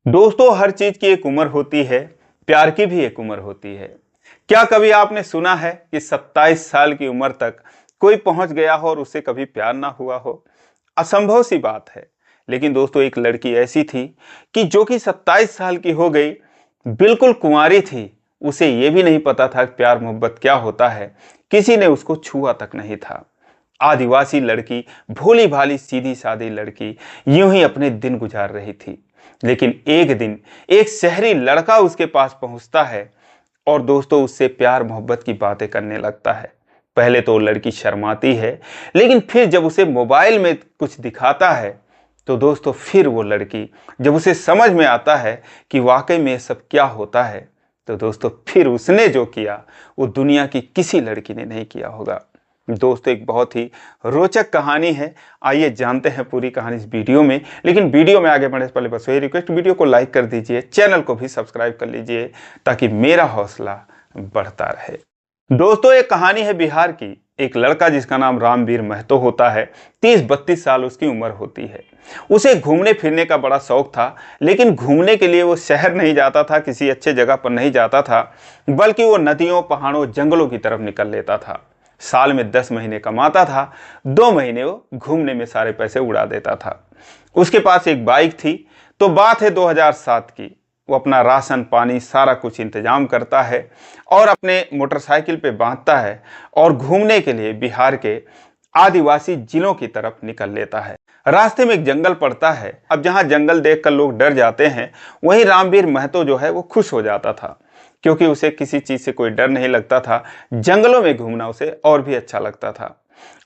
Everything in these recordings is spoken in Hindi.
दोस्तों, हर चीज की एक उम्र होती है। प्यार की भी एक उम्र होती है। क्या कभी आपने सुना है कि 27 साल की उम्र तक कोई पहुंच गया हो और उससे कभी प्यार ना हुआ हो? असंभव सी बात है। लेकिन दोस्तों, एक लड़की ऐसी थी कि जो कि 27 साल की हो गई, बिल्कुल कुंवारी थी। उसे यह भी नहीं पता था कि प्यार मोहब्बत क्या होता है। किसी ने उसको छुआ तक नहीं था। आदिवासी लड़की, भोली भाली सीधी सादी लड़की, यूं ही अपने दिन गुजार रही थी। लेकिन एक दिन एक शहरी लड़का उसके पास पहुंचता है और दोस्तों उससे प्यार मोहब्बत की बातें करने लगता है। पहले तो लड़की शर्माती है, लेकिन फिर जब उसे मोबाइल में कुछ दिखाता है तो दोस्तों फिर वो लड़की, जब उसे समझ में आता है कि वाकई में ये सब क्या होता है, तो दोस्तों फिर उसने जो किया वो दुनिया की किसी लड़की ने नहीं किया होगा। दोस्तों, एक बहुत ही रोचक कहानी है। आइए जानते हैं पूरी कहानी इस वीडियो में। लेकिन वीडियो में आगे बढ़ने से पहले बस वही रिक्वेस्ट, वीडियो को लाइक कर दीजिए, चैनल को भी सब्सक्राइब कर लीजिए ताकि मेरा हौसला बढ़ता रहे। दोस्तों, एक कहानी है बिहार की। एक लड़का जिसका नाम रामवीर महतो होता है। 30-32 साल उसकी उम्र होती है। उसे घूमने फिरने का बड़ा शौक था, लेकिन घूमने के लिए वो शहर नहीं जाता था, किसी अच्छे जगह पर नहीं जाता था, बल्कि वो नदियों, पहाड़ों, जंगलों की तरफ निकल लेता था। साल में 10 महीने कमाता था, 2 महीने वो घूमने में सारे पैसे उड़ा देता था। उसके पास एक बाइक थी। तो बात है 2007 की। वो अपना राशन पानी सारा कुछ इंतजाम करता है और अपने मोटरसाइकिल पे बांधता है और घूमने के लिए बिहार के आदिवासी जिलों की तरफ निकल लेता है। रास्ते में एक जंगल पड़ता है। अब जहां जंगल देखकर लोग डर जाते हैं, वहीं रामवीर महतो जो है वो खुश हो जाता था, क्योंकि उसे किसी चीज से कोई डर नहीं लगता था। जंगलों में घूमना उसे और भी अच्छा लगता था।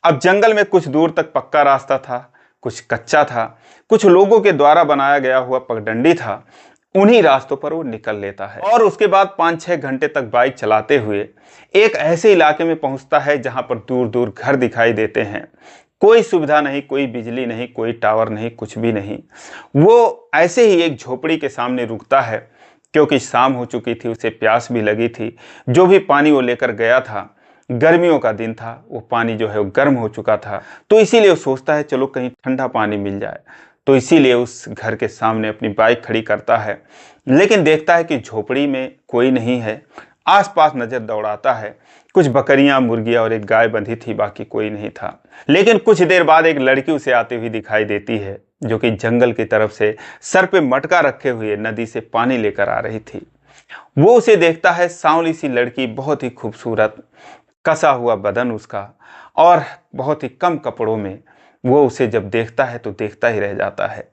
अब जंगल में कुछ दूर तक पक्का रास्ता था, कुछ कच्चा था, कुछ लोगों के द्वारा बनाया गया हुआ पगडंडी था। उन्हीं रास्तों पर वो निकल लेता है और उसके बाद 5-6 घंटे तक बाइक चलाते हुए एक ऐसे इलाके में पहुंचता है जहां पर दूर दूर घर दिखाई देते हैं। कोई सुविधा नहीं, कोई बिजली नहीं, कोई टावर नहीं, कुछ भी नहीं। वो ऐसे ही एक झोपड़ी के सामने रुकता है, क्योंकि शाम हो चुकी थी, उसे प्यास भी लगी थी। जो भी पानी वो लेकर गया था, गर्मियों का दिन था, वो पानी जो है वो गर्म हो चुका था। तो इसीलिए वो सोचता है चलो कहीं ठंडा पानी मिल जाए। तो इसीलिए उस घर के सामने अपनी बाइक खड़ी करता है। लेकिन देखता है कि झोपड़ी में कोई नहीं है। आसपास नजर दौड़ाता है। कुछ बकरियां, मुर्गियां और एक गाय बंधी थी, बाकी कोई नहीं था। लेकिन कुछ देर बाद एक लड़की उसे आती हुई दिखाई देती है, जो कि जंगल की तरफ से सर पे मटका रखे हुए नदी से पानी लेकर आ रही थी। वो उसे देखता है। सांवली सी लड़की, बहुत ही खूबसूरत, कसा हुआ बदन उसका, और बहुत ही कम कपड़ों में। वो उसे जब देखता है तो देखता ही रह जाता है।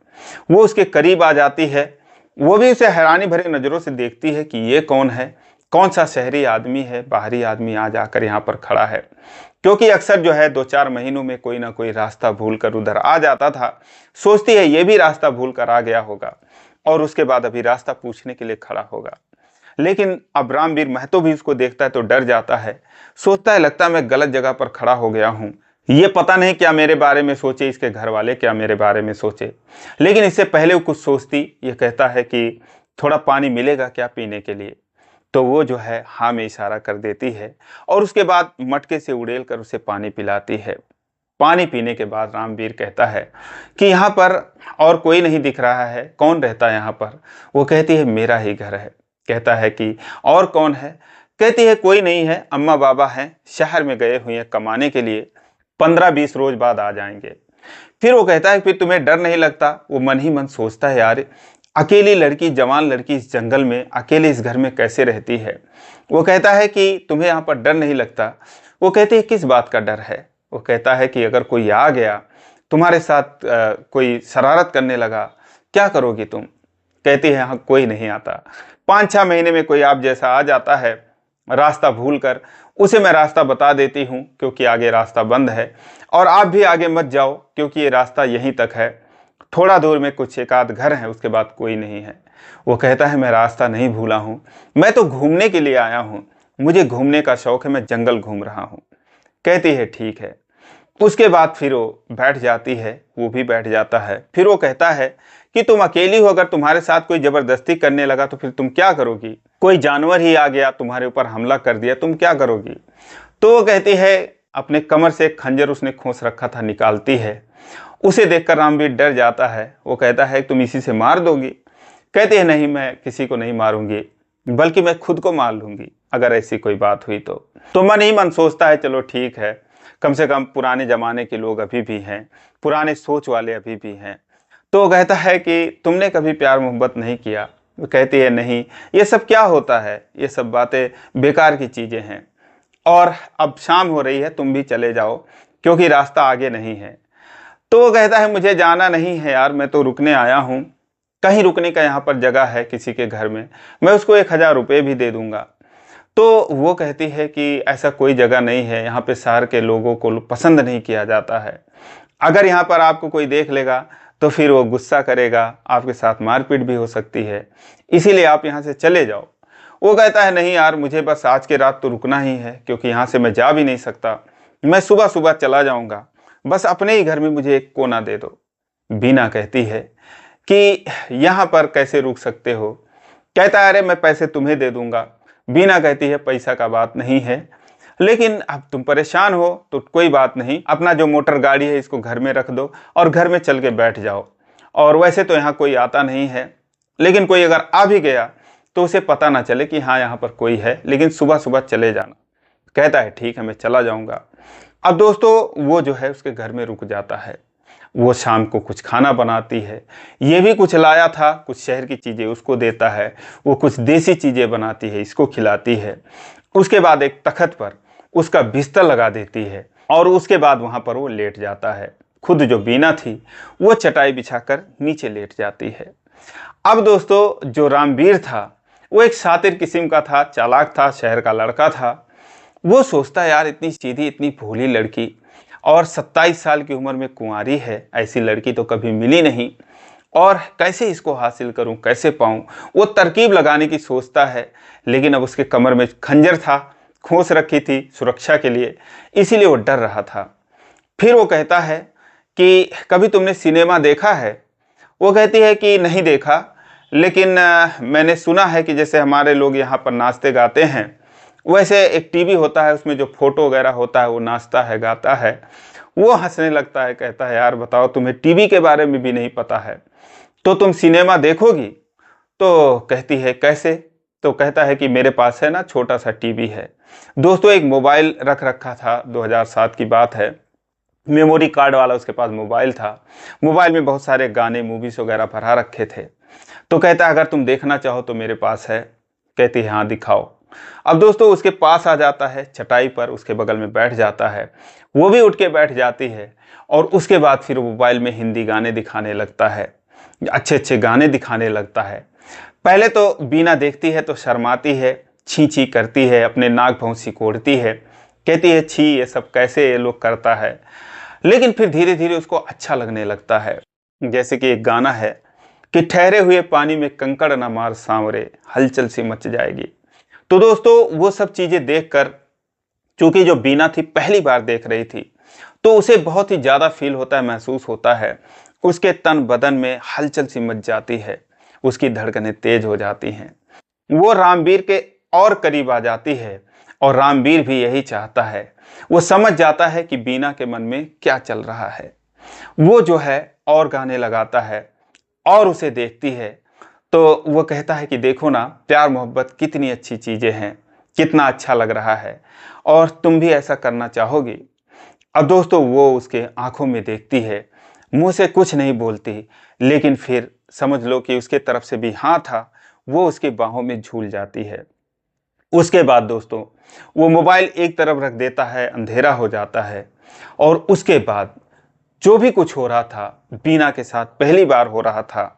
वो उसके करीब आ जाती है। वो भी उसे हैरानी भरे नजरों से देखती है कि ये कौन है, कौन सा शहरी आदमी है, बाहरी आदमी आज आकर यहाँ पर खड़ा है। क्योंकि अक्सर जो है 2-4 महीनों में कोई ना कोई रास्ता भूल कर उधर आ जाता था। सोचती है ये भी रास्ता भूल कर आ गया होगा और उसके बाद अभी रास्ता पूछने के लिए खड़ा होगा। लेकिन अब रामवीर महतो भी उसको देखता है तो डर जाता है। सोचता है लगता है मैं गलत जगह पर खड़ा हो गया हूँ। ये पता नहीं क्या मेरे बारे में सोचे, इसके घर वाले क्या मेरे बारे में सोचे। लेकिन इससे पहले वो कुछ सोचती, ये कहता है कि थोड़ा पानी मिलेगा क्या पीने के लिए? तो वो जो है हाँ में इशारा कर देती है और उसके बाद मटके से उड़ेल कर उसे पानी पिलाती है। पानी पीने के बाद रामवीर कहता है कि यहाँ पर और कोई नहीं दिख रहा है, कौन रहता है यहाँ पर? वो कहती है मेरा ही घर है। कहता है कि और कौन है? कहती है कोई नहीं है, अम्मा बाबा हैं, शहर में गए हुए हैं कमाने के लिए, 15-20 रोज बाद आ जाएंगे। फिर वो कहता है फिर तुम्हें डर नहीं लगता? वो मन ही मन सोचता है यार, अकेली लड़की, जवान लड़की इस जंगल में अकेले इस घर में कैसे रहती है। वो कहता है कि तुम्हें यहाँ पर डर नहीं लगता? वो कहती है किस बात का डर है? वो कहता है कि अगर कोई आ गया तुम्हारे साथ, कोई शरारत करने लगा, क्या करोगी तुम? कहती है हाँ कोई नहीं आता। 5-6 महीने में कोई आप जैसा आ जाता है रास्ता भूल कर, उसे मैं रास्ता बता देती हूँ क्योंकि आगे रास्ता बंद है, और आप भी आगे मत जाओ क्योंकि ये रास्ता यहीं तक है, थोड़ा दूर में कुछ एक आध घर है, उसके बाद कोई नहीं है। वो कहता है मैं रास्ता नहीं भूला हूँ, मैं तो घूमने के लिए आया हूँ, मुझे घूमने का शौक है, मैं जंगल घूम रहा हूँ। कहती है ठीक है। उसके बाद फिर वो बैठ जाती है, वो भी बैठ जाता है। फिर वो कहता है कि तुम अकेली हो, अगर तुम्हारे साथ कोई जबरदस्ती करने लगा तो फिर तुम क्या करोगी? कोई जानवर ही आ गया तुम्हारे ऊपर हमला कर दिया, तुम क्या करोगी? तो वो कहती है, अपने कमर से एक खंजर उसने खोस रखा था निकालती है। उसे देखकर रामवीर डर जाता है। वो कहता है तुम इसी से मार दोगी? कहती है नहीं, मैं किसी को नहीं मारूंगी, बल्कि मैं खुद को मार लूंगी अगर ऐसी कोई बात हुई तो मन ही मन सोचता है चलो ठीक है, कम से कम पुराने जमाने के लोग अभी भी हैं, पुराने सोच वाले अभी भी हैं। तो वो कहता है कि तुमने कभी प्यार मोहब्बत नहीं किया? वो कहती है नहीं, ये सब क्या होता है, ये सब बातें बेकार की चीज़ें हैं, और अब शाम हो रही है, तुम भी चले जाओ क्योंकि रास्ता आगे नहीं है। तो वो कहता है मुझे जाना नहीं है यार, मैं तो रुकने आया हूँ, कहीं रुकने का यहाँ पर जगह है किसी के घर में, मैं उसको 1000 रुपये भी दे दूंगा। तो वो कहती है कि ऐसा कोई जगह नहीं है, यहाँ पे शहर के लोगों को पसंद नहीं किया जाता है, अगर यहाँ पर आपको कोई देख लेगा तो फिर वो गुस्सा करेगा, आपके साथ मारपीट भी हो सकती है, इसीलिए आप यहाँ से चले जाओ। वो कहता है नहीं यार, मुझे बस आज के रात तो रुकना ही है, क्योंकि यहाँ से मैं जा भी नहीं सकता, मैं सुबह सुबह चला जाऊँगा, बस अपने ही घर में मुझे एक कोना दे दो। बीना कहती है कि यहाँ पर कैसे रुक सकते हो? कहता है अरे मैं पैसे तुम्हें दे दूंगा। बीना कहती है पैसा का बात नहीं है, लेकिन अब तुम परेशान हो तो कोई बात नहीं, अपना जो मोटर गाड़ी है इसको घर में रख दो और घर में चल के बैठ जाओ, और वैसे तो यहाँ कोई आता नहीं है, लेकिन कोई अगर आ भी गया तो उसे पता ना चले कि हाँ यहाँ पर कोई है, लेकिन सुबह सुबह चले जाना। कहता है ठीक है, मैं चला जाऊँगा। अब दोस्तों वो जो है उसके घर में रुक जाता है, वो शाम को कुछ खाना बनाती है, ये भी कुछ लाया था, कुछ शहर की चीज़ें उसको देता है, वो कुछ देसी चीज़ें बनाती है, इसको खिलाती है। उसके बाद एक तख्त पर उसका बिस्तर लगा देती है और उसके बाद वहाँ पर वो लेट जाता है। खुद जो बीना थी वो चटाई बिछाकर नीचे लेट जाती है। अब दोस्तों जो रामवीर था वो एक शातिर किस्म का था, चालाक था, शहर का लड़का था। वो सोचता है यार इतनी सीधी इतनी भोली लड़की, और 27 साल की उम्र में कुंवारी है, ऐसी लड़की तो कभी मिली नहीं, और कैसे इसको हासिल करूं, कैसे पाऊं। वो तरकीब लगाने की सोचता है, लेकिन अब उसके कमर में खंजर था, खोस रखी थी सुरक्षा के लिए, इसीलिए वो डर रहा था। फिर वो कहता है कि कभी तुमने सिनेमा देखा है? वो कहती है कि नहीं देखा, लेकिन मैंने सुना है कि जैसे हमारे लोग यहाँ पर नाचते गाते हैं, वैसे एक टीवी होता है, उसमें जो फोटो वगैरह होता है वो नाचता है गाता है। वो हंसने लगता है, कहता है यार बताओ, तुम्हें टीवी के बारे में भी नहीं पता है, तो तुम सिनेमा देखोगी? तो कहती है कैसे? तो कहता है कि मेरे पास है ना छोटा सा टीवी है। दोस्तों एक मोबाइल रख रखा था, 2007 की बात है, मेमोरी कार्ड वाला उसके पास मोबाइल था, मोबाइल में बहुत सारे गाने मूवीज वगैरह भरा रखे थे। तो कहता है अगर तुम देखना चाहो तो मेरे पास है। कहती है हाँ दिखाओ। अब दोस्तों उसके पास आ जाता है, चटाई पर उसके बगल में बैठ जाता है, वो भी उठ के बैठ जाती है, और उसके बाद फिर मोबाइल में हिंदी गाने दिखाने लगता है, अच्छे अच्छे गाने दिखाने लगता है। पहले तो बीना देखती है तो शर्माती है, छी छी करती है, अपने नाक भौं सिकोड़ती है, कहती है छी ये सब कैसे ये लोग करता है। लेकिन फिर धीरे धीरे उसको अच्छा लगने लगता है। जैसे कि एक गाना है कि ठहरे हुए पानी में कंकड़ न मार सांवरे, हलचल सी मच जाएगी। तो दोस्तों वो सब चीजें देखकर, चूंकि जो बीना थी पहली बार देख रही थी, तो उसे बहुत ही ज्यादा फील होता है, महसूस होता है, उसके तन बदन में हलचल सी मच जाती है, उसकी धड़कनें तेज हो जाती हैं। वो रामवीर के और करीब आ जाती है, और रामवीर भी यही चाहता है। वो समझ जाता है कि बीना के मन में क्या चल रहा है। वो जो है और गाने लगाता है और उसे देखती है, तो वो कहता है कि देखो ना, प्यार मोहब्बत कितनी अच्छी चीजें हैं, कितना अच्छा लग रहा है, और तुम भी ऐसा करना चाहोगी। अब दोस्तों वो उसके आंखों में देखती है, मुंह से कुछ नहीं बोलती, लेकिन फिर समझ लो कि उसके तरफ से भी हाँ था, वो उसकी बाहों में झूल जाती है। उसके बाद दोस्तों वो मोबाइल एक तरफ रख देता है, अंधेरा हो जाता है, और उसके बाद जो भी कुछ हो रहा था बीना के साथ पहली बार हो रहा था,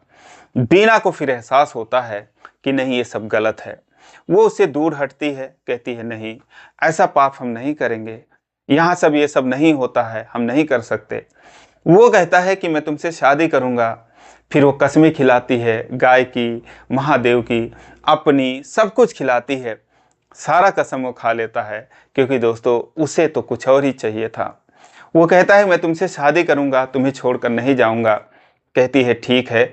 बीना को फिर एहसास होता है कि नहीं ये सब गलत है। वो उससे दूर हटती है, कहती है नहीं ऐसा पाप हम नहीं करेंगे, यहाँ सब ये सब नहीं होता है, हम नहीं कर सकते। वो कहता है कि मैं तुमसे शादी करूँगा। फिर वो कसमें खिलाती है, गाय की, महादेव की, अपनी, सब कुछ खिलाती है, सारा कसम वो खा लेता है, क्योंकि दोस्तों उसे तो कुछ और ही चाहिए था। वो कहता है मैं तुमसे शादी करूँगा, तुम्हें छोड़कर नहीं जाऊँगा। कहती है ठीक है,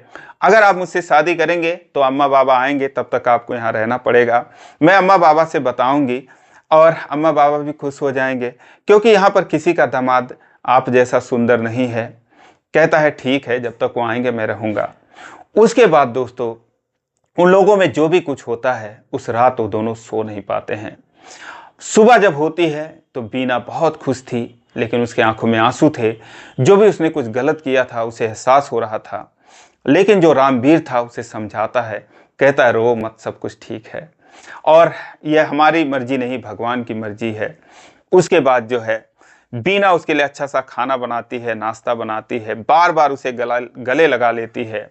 अगर आप मुझसे शादी करेंगे तो अम्मा बाबा आएंगे, तब तक आपको यहाँ रहना पड़ेगा। मैं अम्मा बाबा से बताऊँगी और अम्मा बाबा भी खुश हो जाएंगे, क्योंकि यहाँ पर किसी का दामाद आप जैसा सुंदर नहीं है। कहता है ठीक है, जब तक वो आएंगे मैं रहूँगा। उसके बाद दोस्तों उन लोगों में जो भी कुछ होता है, उस रात वो दोनों सो नहीं पाते हैं। सुबह जब होती है तो बीना बहुत खुश थी, लेकिन उसकी आंखों में आंसू थे। जो भी उसने कुछ गलत किया था उसे एहसास हो रहा था, लेकिन जो रामवीर था उसे समझाता है, कहता है रो मत, सब कुछ ठीक है और यह हमारी मर्जी नहीं, भगवान की मर्जी है। उसके बाद जो है बीना उसके लिए अच्छा सा खाना बनाती है, नाश्ता बनाती है, बार बार उसे गले लगा लेती है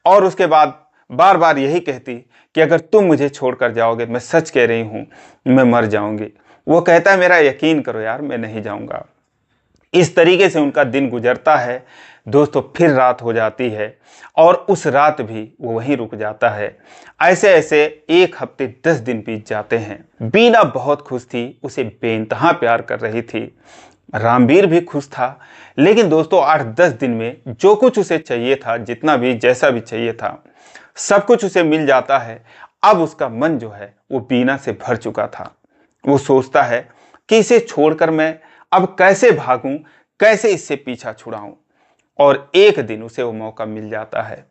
और उसके बाद बार बार यही कहती कि अगर तुम मुझे छोड़कर जाओगे, मैं सच कह रही हूँ, मैं मर जाऊंगी। वो कहता है मेरा यकीन करो यार, मैं नहीं जाऊंगा। इस तरीके से उनका दिन गुजरता है दोस्तों। फिर रात हो जाती है और उस रात भी वो वहीं रुक जाता है। ऐसे ऐसे 1 हफ्ते 10 दिन बीत जाते हैं। बीना बहुत खुश थी, उसे बेइंतहा प्यार कर रही थी। रामवीर भी खुश था, लेकिन दोस्तों 8-10 दिन में जो कुछ उसे चाहिए था, जितना भी जैसा भी चाहिए था, सब कुछ उसे मिल जाता है। अब उसका मन जो है वो बीना से भर चुका था। वो सोचता है कि इसे छोड़कर मैं अब कैसे भागूं, कैसे इससे पीछा छुड़ाऊं। और एक दिन उसे वो मौका मिल जाता है।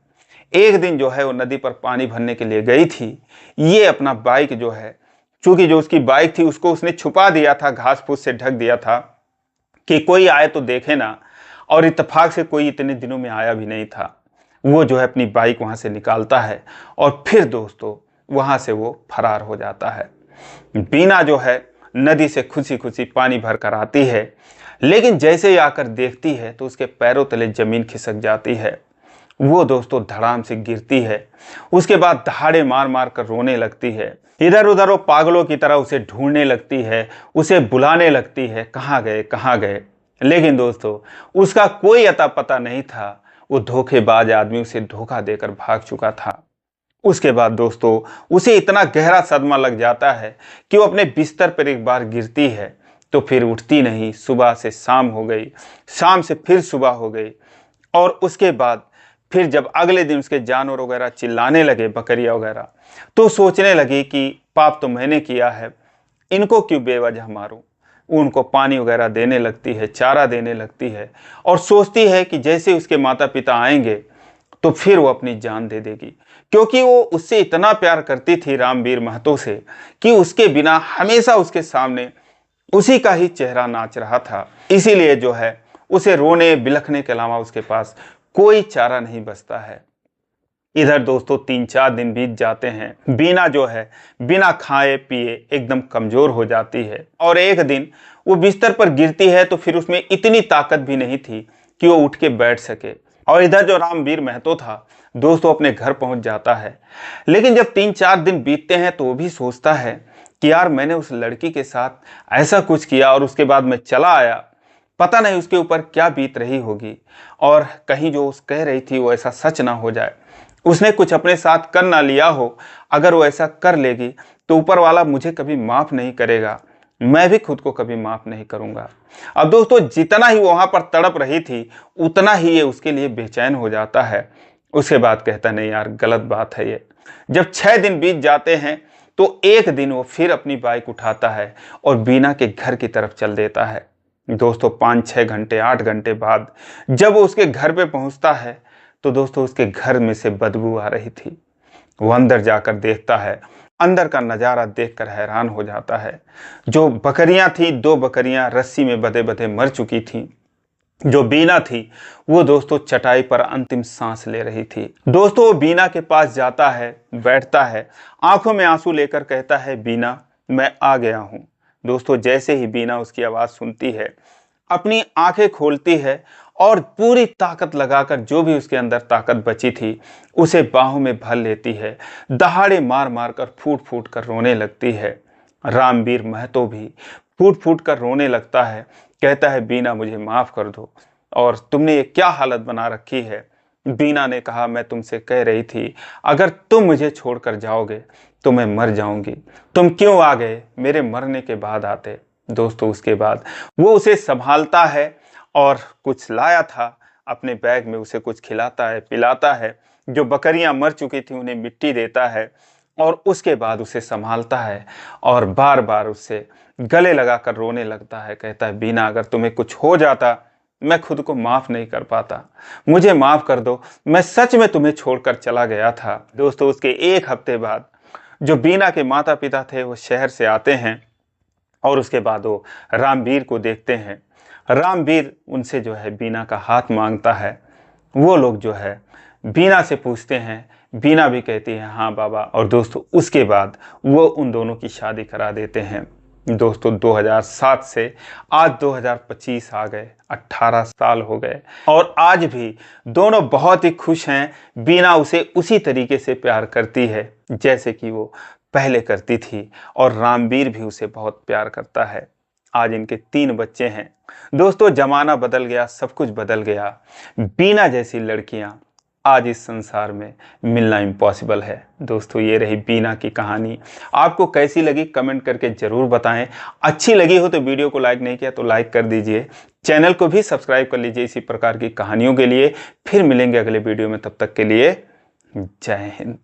एक दिन जो है वो नदी पर पानी भरने के लिए गई थी। ये अपना बाइक जो है, चूंकि जो उसकी बाइक थी उसको उसने छुपा दिया था, घास फूस से ढक दिया था कि कोई आए तो देखे ना, और इत्तेफाक से कोई इतने दिनों में आया भी नहीं था। वो जो है अपनी बाइक वहां से निकालता है और फिर दोस्तों वहां से वो फरार हो जाता है। बीना जो है नदी से खुशी खुशी पानी भर कर आती है, लेकिन जैसे ही आकर देखती है तो उसके पैरों तले जमीन खिसक जाती है। वो दोस्तों धड़ाम से गिरती है। उसके बाद दहाड़े मार मार कर रोने लगती है। इधर उधर वो पागलों की तरह उसे ढूंढने लगती है, उसे बुलाने लगती है, कहाँ गए कहाँ गए। लेकिन दोस्तों उसका कोई अता पता नहीं था। वो धोखेबाज आदमी उसे धोखा देकर भाग चुका था। उसके बाद दोस्तों उसे इतना गहरा सदमा लग जाता है कि वो अपने बिस्तर पर एक बार गिरती है तो फिर उठती नहीं। सुबह से शाम हो गई, शाम से फिर सुबह हो गई, और उसके बाद फिर जब अगले दिन उसके जानवर वगैरह चिल्लाने लगे, बकरियां वगैरह, तो सोचने लगी कि पाप तो मैंने किया है, इनको क्यों बेवजह मारूं। उनको पानी वगैरह देने लगती है, चारा देने लगती है और सोचती है कि जैसे उसके माता पिता आएंगे तो फिर वो अपनी जान दे देगी, क्योंकि वो उससे इतना प्यार करती थी रामवीर महतो से कि उसके बिना हमेशा उसके सामने उसी का ही चेहरा नाच रहा था। इसीलिए जो है उसे रोने बिलखने के अलावा उसके पास कोई चारा नहीं बचता है। इधर दोस्तों 3-4 दिन बीत जाते हैं। बीना जो है बिना खाए पिए एकदम कमजोर हो जाती है और एक दिन वो बिस्तर पर गिरती है तो फिर उसमें इतनी ताकत भी नहीं थी कि वो उठ के बैठ सके। और इधर जो रामवीर महतो था दोस्तों अपने घर पहुंच जाता है। लेकिन जब 3-4 दिन बीतते हैं तो वो भी सोचता है कि यार मैंने उस लड़की के साथ ऐसा कुछ किया और उसके बाद मैं चला आया, पता नहीं उसके ऊपर क्या बीत रही होगी, और कहीं जो उस कह रही थी वो ऐसा सच ना हो जाए, उसने कुछ अपने साथ कर ना लिया हो। अगर वो ऐसा कर लेगी तो ऊपर वाला मुझे कभी माफ नहीं करेगा, मैं भी खुद को कभी माफ नहीं करूंगा। अब दोस्तों जितना ही वहां पर तड़प रही थी उतना ही ये उसके लिए बेचैन हो जाता है। उसके बाद कहता नहीं यार गलत बात है ये। जब 6 दिन बीत जाते हैं तो एक दिन वो फिर अपनी बाइक उठाता है और बीना के घर की तरफ चल देता है। दोस्तों 5-6 घंटे 8 घंटे बाद जब वो उसके घर पे पहुंचता है तो दोस्तों उसके घर में से बदबू आ रही थी। वो अंदर जाकर देखता है, अंदर का नज़ारा देखकर हैरान हो जाता है। जो बकरियां थी, 2 बकरियां रस्सी में बंधे बंधे मर चुकी थी। जो बीना थी वो दोस्तों चटाई पर अंतिम सांस ले रही थी। दोस्तों वो बीना के पास जाता है, बैठता है, आंखों में आंसू लेकर कहता है बीना मैं आ गया हूं। दोस्तों जैसे ही बीना उसकी आवाज सुनती है, अपनी आंखें खोलती है और पूरी ताकत लगाकर जो भी उसके अंदर ताकत बची थी उसे बाहों में भर लेती है। दहाड़े मार मार कर फूट फूट कर रोने लगती है। रामवीर महतो भी फूट फूट कर रोने लगता है, कहता है बीना मुझे माफ कर दो, और तुमने ये क्या हालत बना रखी है। बीना ने कहा मैं तुमसे कह रही थी अगर तुम मुझे छोड़कर जाओगे तो मैं मर जाऊंगी, तुम क्यों आ गए, मेरे मरने के बाद आते। दोस्तों उसके बाद वो उसे संभालता है और कुछ लाया था अपने बैग में, उसे कुछ खिलाता है पिलाता है। जो बकरियां मर चुकी थी उन्हें मिट्टी देता है और उसके बाद उसे संभालता है और बार बार उससे गले लगाकर रोने लगता है। कहता है बीना अगर तुम्हें कुछ हो जाता मैं खुद को माफ नहीं कर पाता, मुझे माफ कर दो, मैं सच में तुम्हें छोड़कर चला गया था। दोस्तों, उसके एक हफ्ते बाद जो बीना के माता पिता थे वो शहर से आते हैं और उसके बाद वो रामवीर को देखते हैं। रामवीर उनसे जो है बीना का हाथ मांगता है। वो लोग जो है बीना से पूछते हैं, बीना भी कहती है हाँ बाबा। और दोस्तों, उसके बाद वो उन दोनों की शादी करा देते हैं। दोस्तों, 2007 से आज 2025 आ गए, 18 साल हो गए और आज भी दोनों बहुत ही खुश हैं। बीना उसे उसी तरीके से प्यार करती है जैसे कि वो पहले करती थी और रामवीर भी उसे बहुत प्यार करता है। आज इनके 3 बच्चे हैं। दोस्तों, जमाना बदल गया, सब कुछ बदल गया। बीना जैसी लड़कियां आज इस संसार में मिलना इम्पॉसिबल है। दोस्तों, ये रही बीना की कहानी। आपको कैसी लगी कमेंट करके ज़रूर बताएं। अच्छी लगी हो तो वीडियो को लाइक नहीं किया तो लाइक कर दीजिए। चैनल को भी सब्सक्राइब कर लीजिए इसी प्रकार की कहानियों के लिए। फिर मिलेंगे अगले वीडियो में, तब तक के लिए जय हिंद।